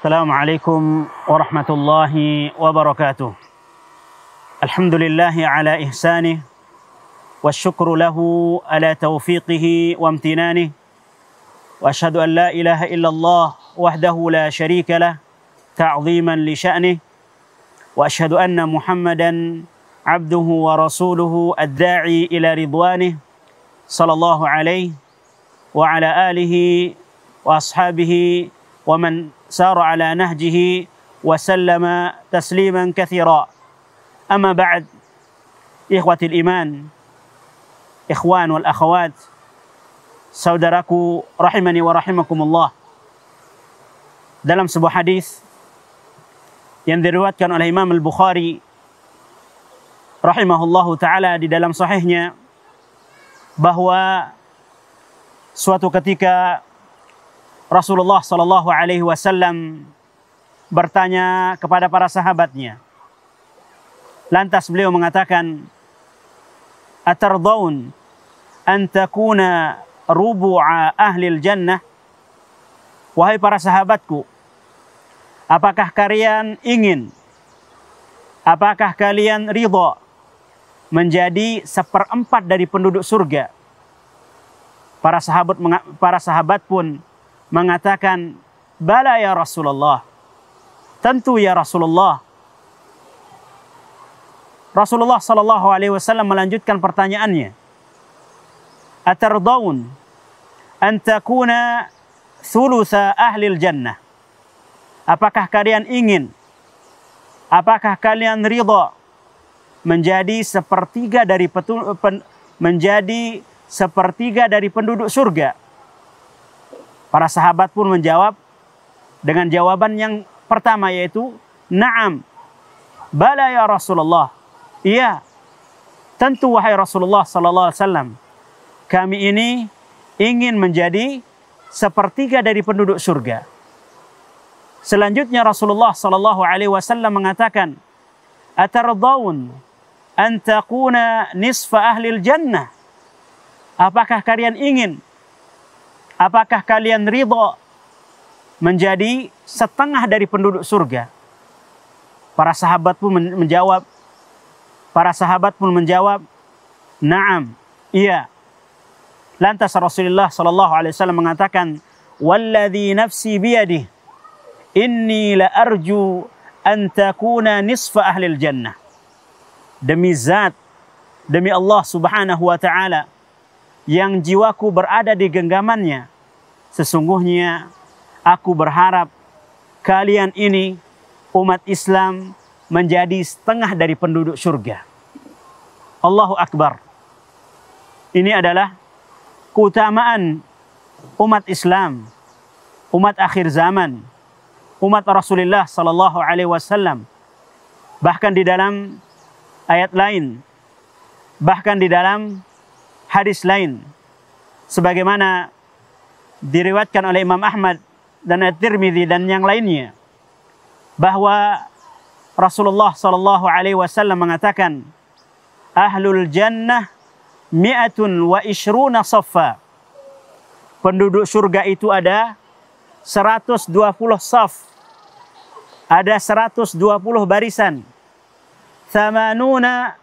Assalamualaikum warahmatullahi wabarakatuh. Alhamdulillahi ala ihsanih wa syukru lahu ala taufiqihi wa amtinanih wa ashhadu an la ilaha illallah wahdahu la syarika lah ta'ziman li sya'nih wa ashhadu anna Muhammadan abduhu wa rasuluhu ad-da'i ila ridwanih sallallahu alaihi wa ala alihi wa ashabihi wa man sara ala nahjihi wa sallama tasliman katsira. Amma ba'd, ikhwatil iman, ikhwan wal akhawat, saudaraku rahimani wa rahimakumullah. Dalam sebuah hadis yang diriwayatkan oleh Imam Al-Bukhari rahimahullahu taala di dalam sahihnya, bahwa suatu ketika Rasulullah sallallahu alaihi wasallam bertanya kepada para sahabatnya. Lantas beliau mengatakan, "Atardaun an takuna rubu'a ahlil jannah?" Wahai para sahabatku, apakah kalian ridha menjadi 1/4 dari penduduk surga? Para sahabat pun mengatakan, "Bala ya Rasulullah." Tentu ya Rasulullah. Rasulullah sallallahu alaihi wasallam melanjutkan pertanyaannya. "Atardaun an takuna thulutha ahlil jannah?" Apakah kalian ridha menjadi sepertiga dari penduduk surga? Para sahabat pun menjawab dengan jawaban yang pertama, yaitu na'am, bala ya Rasulullah. Iya, tentu wahai Rasulullah sallallahu alaihi wasallam. Kami ini ingin menjadi sepertiga dari penduduk surga. Selanjutnya Rasulullah sallallahu alaihi wasallam mengatakan, "Atardaun an takuna nisfa ahlil jannah?" Apakah kalian ridha menjadi setengah dari penduduk surga? Para sahabat pun menjawab, na'am, iya. Lantas Rasulullah sallallahu alaihi wasallam mengatakan, "Walladzi nafsi biyadihi, inni la arju an takuna nisfa ahlil jannah." Demi Allah subhanahu wa ta'ala yang jiwaku berada di genggamannya, sesungguhnya aku berharap kalian ini, umat Islam, menjadi setengah dari penduduk surga. Allahu Akbar. Ini adalah keutamaan umat Islam, umat akhir zaman, umat Rasulullah sallallahu alaihi wasallam. Bahkan di dalam ayat lain, bahkan di dalam hadis lain, sebagaimana diriwayatkan oleh Imam Ahmad dan At-Tirmidzi dan yang lainnya, bahwa Rasulullah sallallahu alaihi wasallam mengatakan, "Ahlul jannah 120 saffa." Penduduk surga itu ada 120 saf. Ada 120 barisan. "Thamanuna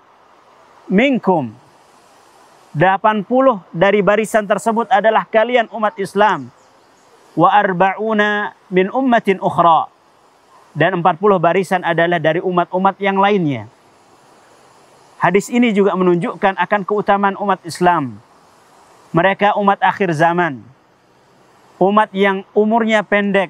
minkum." 80 dari barisan tersebut adalah kalian umat Islam. "Wa arba'una min ummatin ukhra." Dan 40 barisan adalah dari umat-umat yang lainnya. Hadis ini juga menunjukkan akan keutamaan umat Islam. Mereka umat akhir zaman, umat yang umurnya pendek.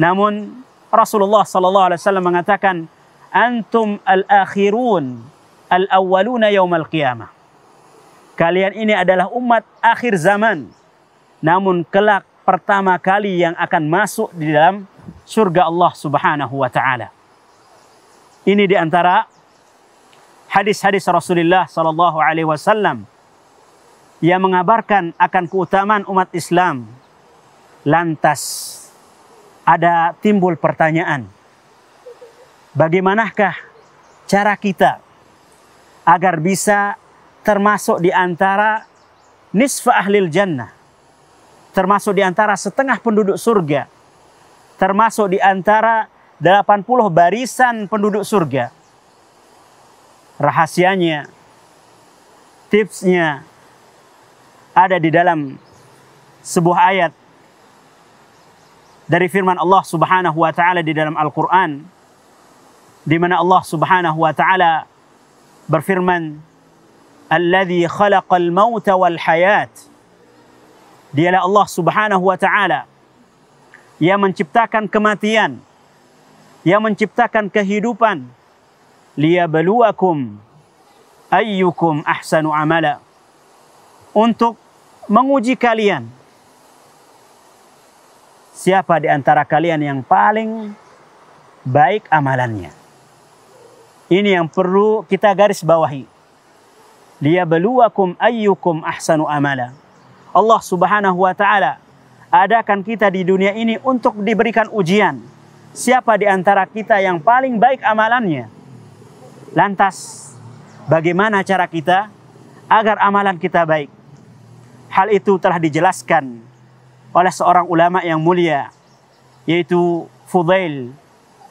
Namun Rasulullah sallallahu alaihi wasallam mengatakan, "Antum al-akhirun al-awwaluna yaumal qiyamah." Kalian ini adalah umat akhir zaman, namun kelak pertama kali yang akan masuk di dalam surga Allah subhanahu wa ta'ala. Ini di antara hadis-hadis Rasulullah sallallahu alaihi wasallam yang mengabarkan akan keutamaan umat Islam. Lantas ada timbul pertanyaan, bagaimanakah cara kita agar bisa termasuk di antara nisfa ahlil jannah, termasuk di antara setengah penduduk surga, termasuk di antara 80 barisan penduduk surga. Rahasianya, tipsnya ada di dalam sebuah ayat dari firman Allah Subhanahu wa taala di dalam Al-Qur'an, di mana Allah Subhanahu wa taala berfirman, "Alladzi khalaqal mauta wal hayat." Dialah Allah Subhanahu wa taala yang menciptakan kematian, yang menciptakan kehidupan, liyabluwakum ayyukum ahsanu amala, untuk menguji kalian siapa di antara kalian yang paling baik amalannya. Ini yang perlu kita garis bawahi. Liyabluwakum ayyukum ahsanu amala. Allah Subhanahu wa taala adakan kita di dunia ini untuk diberikan ujian. Siapa di antara kita yang paling baik amalannya? Lantas, bagaimana cara kita agar amalan kita baik? Hal itu telah dijelaskan oleh seorang ulama yang mulia, yaitu Fudail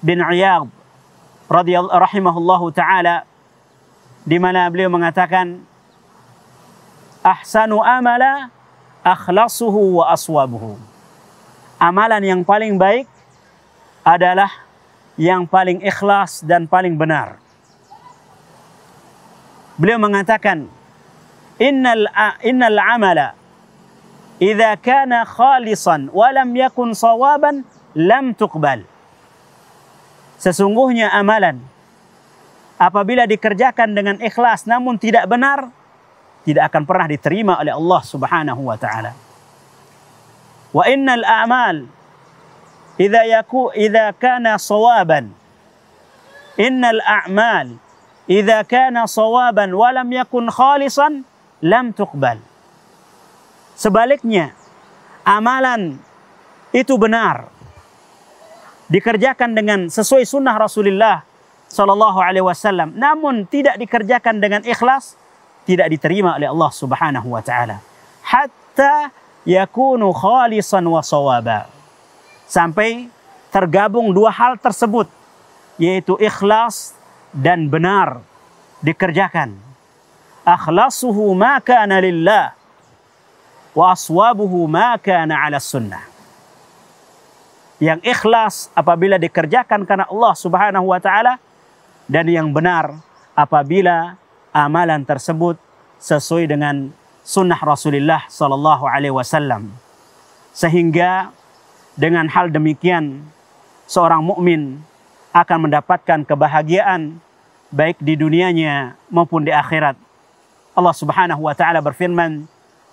bin Iyad rahimahullahu ta'ala, di mana beliau mengatakan, ahsanu amala akhlasuhu wa aswabuhu. Amalan yang paling baik adalah yang paling ikhlas dan paling benar. Beliau mengatakan, innal amala idza kana khalisan wa lam yakun sawaban lam tuqbal. Sesungguhnya amalan apabila dikerjakan dengan ikhlas namun tidak benar, tidak akan pernah diterima oleh Allah Subhanahu wa taala. Wa innal a'mal idza kana sawaban, innal a'mal idza kana sawaban wa lam yakun khalisan lam tuqbal. Sebaliknya, amalan itu benar, dikerjakan dengan sesuai sunnah Rasulullah sallallahu alaihi wasallam, namun tidak dikerjakan dengan ikhlas, tidak diterima oleh Allah Subhanahu wa taala. Hatta yakunu khalisan wa sawaba. Sampai tergabung dua hal tersebut, yaitu ikhlas dan benar dikerjakan. Akhlasuhu ma kana lillah wa aswabuhu ma kana ala sunnah. Yang ikhlas apabila dikerjakan karena Allah Subhanahu wa taala, dan yang benar apabila amalan tersebut sesuai dengan sunnah Rasulullah sallallahu alaihi wasallam. Sehingga dengan hal demikian seorang mukmin akan mendapatkan kebahagiaan baik di dunianya maupun di akhirat. Allah Subhanahu wa taala berfirman,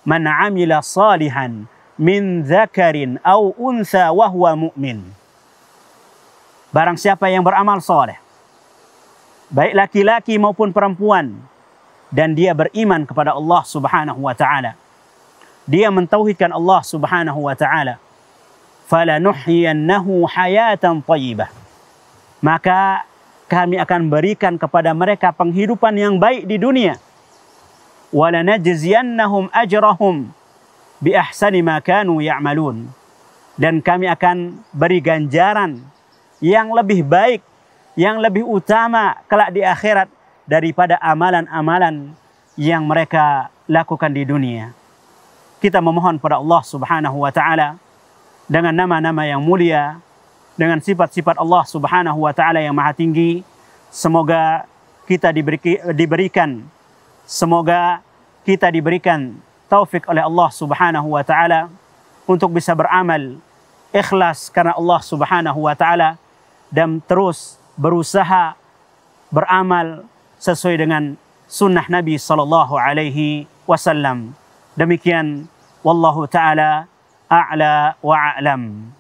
"Man 'amila salihan min dzakarin aw untha wa huwa mu'min." Barang siapa yang beramal saleh, baik laki-laki maupun perempuan, dan dia beriman kepada Allah Subhanahu wa taala, dia mentauhidkan Allah Subhanahu wa taala, falanuhyiyannahu hayatan thayyibah, maka kami akan berikan kepada mereka penghidupan yang baik di dunia. Walanajziyannahum ajrahum bi ahsani ma kanu ya'malun, dan kami akan beri ganjaran yang lebih baik, yang lebih utama kelak di akhirat daripada amalan-amalan yang mereka lakukan di dunia. Kita memohon pada Allah Subhanahu wa taala dengan nama-nama yang mulia, dengan sifat-sifat Allah Subhanahu wa taala yang maha tinggi, semoga kita diberikan taufik oleh Allah Subhanahu wa taala untuk bisa beramal ikhlas karena Allah Subhanahu wa taala, dan terus berusaha beramal sesuai dengan sunnah Nabi sallallahu alaihi wasallam. Demikian, wallahu taala a'la wa a'lam.